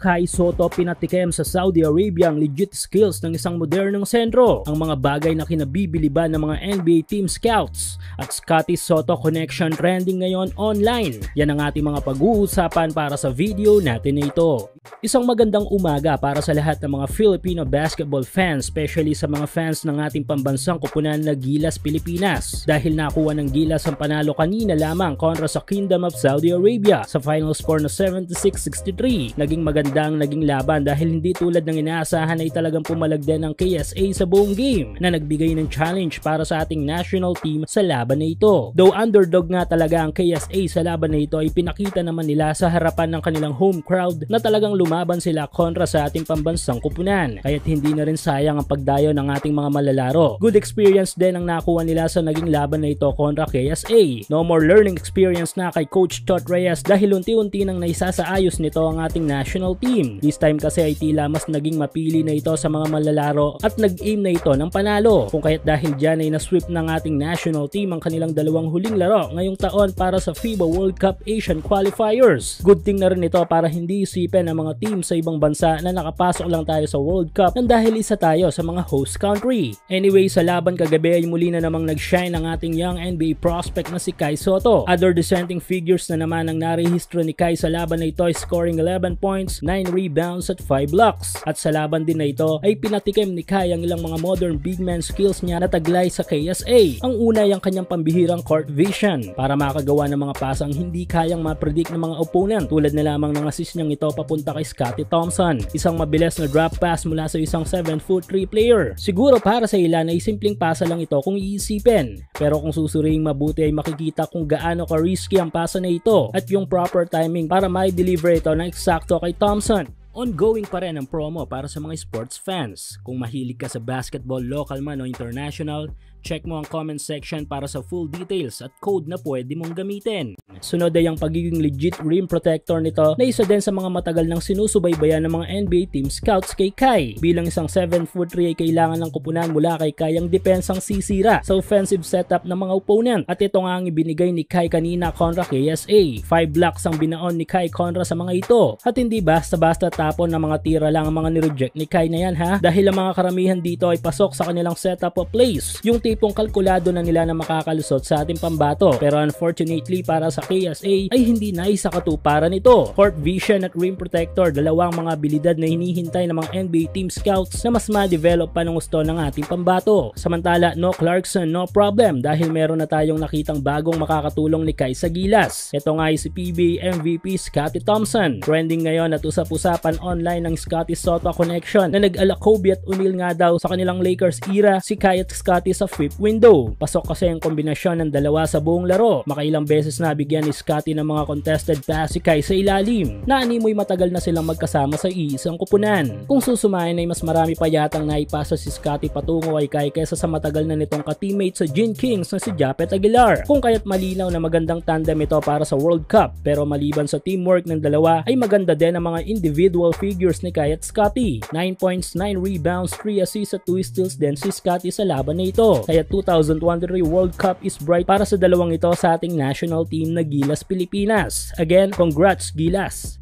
Kai Sotto pinatikim sa Saudi Arabia ang legit skills ng isang modernong sentro, ang mga bagay na kinabibiliban ng mga NBA team scouts at Scottie Sotto connection trending ngayon online. Yan ang ating mga pag-uusapan para sa video natin na ito. Isang magandang umaga para sa lahat ng mga Filipino basketball fans, especially sa mga fans ng ating pambansang koponan na Gilas Pilipinas, dahil nakuha ng Gilas ang panalo kanina lamang kontra sa Kingdom of Saudi Arabia sa final score na 76-63. Naging magandang laban dahil hindi tulad ng inaasahan ay talagang pumalag din ang KSA sa buong game na nagbigay ng challenge para sa ating national team sa laban na ito. Though underdog nga talaga ang KSA sa laban na ito, ay pinakita naman nila sa harapan ng kanilang home crowd na talagang lumaban sila kontra sa ating pambansang koponan, kaya't hindi na rin sayang ang pagdayo ng ating mga malalaro. Good experience din ang nakuha nila sa naging laban na ito kontra KSA. No more learning experience na kay Coach Tot Reyes dahil unti-unti nang naisasaayos nito ang ating national team. This time kasi ay tila mas naging mapili na ito sa mga malalaro at nag-aim na ito ng panalo, kung kaya't dahil dyan ay nasweep ng ating national team ang kanilang dalawang huling laro ngayong taon para sa FIBA World Cup Asian Qualifiers. Good thing na rin ito para hindi isipin ang mga team sa ibang bansa na nakapasok lang tayo sa World Cup nang dahil isa tayo sa mga host country. Anyway, sa laban kagabi ay muli na namang nag-shine ang ating young NBA prospect na si Kai Sotto. Other dissenting figures na naman ang narehistro ni Kai sa laban na ito, scoring 11 points, 9 rebounds at 5 blocks. At sa laban din na ito ay pinatikim ni Kai ang ilang mga modern big man skills niya na taglay sa KSA. Ang una ay ang kanyang pambihirang court vision para makagawa ng mga pasang hindi kayang ma-predict ng mga opponent, tulad na lamang ng assist niyang ito papunta kay Scottie Thompson. Isang mabilis na drop pass mula sa isang 7'3" player. Siguro para sa ilan ay simpleng pasa lang ito kung iisipin, pero kung susuriing mabuti ay makikita kung gaano ka-risky ang pasa na ito at yung proper timing para mai-deliver ito ng eksakto kay Thompson. Ongoing pa rin ang promo para sa mga sports fans. Kung mahilig ka sa basketball, local man o international, check mo ang comment section para sa full details at code na pwede mong gamitin. Sunod ay ang pagiging legit rim protector nito na isa din sa mga matagal nang sinusubaybayan ng mga NBA team scouts kay Kai. Bilang isang 7'3" ay kailangan ng kupunan mula kay Kai ang depensang sisira sa offensive setup ng mga opponent, at ito nga ang ibinigay ni Kai kanina kontra KSA. 5 blocks ang binaon ni Kai kontra sa mga ito, at hindi basta-basta tapon ng mga tira lang ang mga nireject ni Kai na yan ha, dahil ang mga karamihan dito ay pasok sa kanilang setup of plays, yung tipong kalkulado na nila na makakalusot sa ating pambato. Pero unfortunately para sa KSA ay hindi naisakatuparan ito. Court vision at rim protector, dalawang mga abilidad na hinihintay ng mga NBA team scouts na mas ma-develop pa ng gusto ng ating pambato. Samantala, no Clarkson, no problem dahil meron na tayong nakitang bagong makakatulong ni Kai sa Gilas. Ito nga ay si PBA MVP Scottie Thompson. Trending ngayon at usap-usapan online ng Scottie Sotto connection na nag-ala Kobe at O'Neal nga daw sa kanilang Lakers era si Kai at Scottie sa fifth window. Pasok kasi ang kombinasyon ng dalawa sa buong laro. Makailang beses na bigyan ni Scottie ng mga contested pass si Kai sa ilalim. Naanimoy matagal na silang magkasama sa iisang kupunan. Kung susumahin ay mas marami pa yatang naipasa si Scottie patungo kay Kai kesa sa matagal na nitong ka-teammate sa Gin Kings na si Japet Aguilar. Kung kaya't malinaw na magandang tandem ito para sa World Cup, pero maliban sa teamwork ng dalawa ay maganda din ang mga individual figures ni Kai at Scottie. 9 points, 9 rebounds, 3 assists at 2 steals din si Scottie sa laban na ito. Kaya 2023 World Cup is bright para sa dalawang ito sa ating national team na Gilas Pilipinas. Again, congrats Gilas!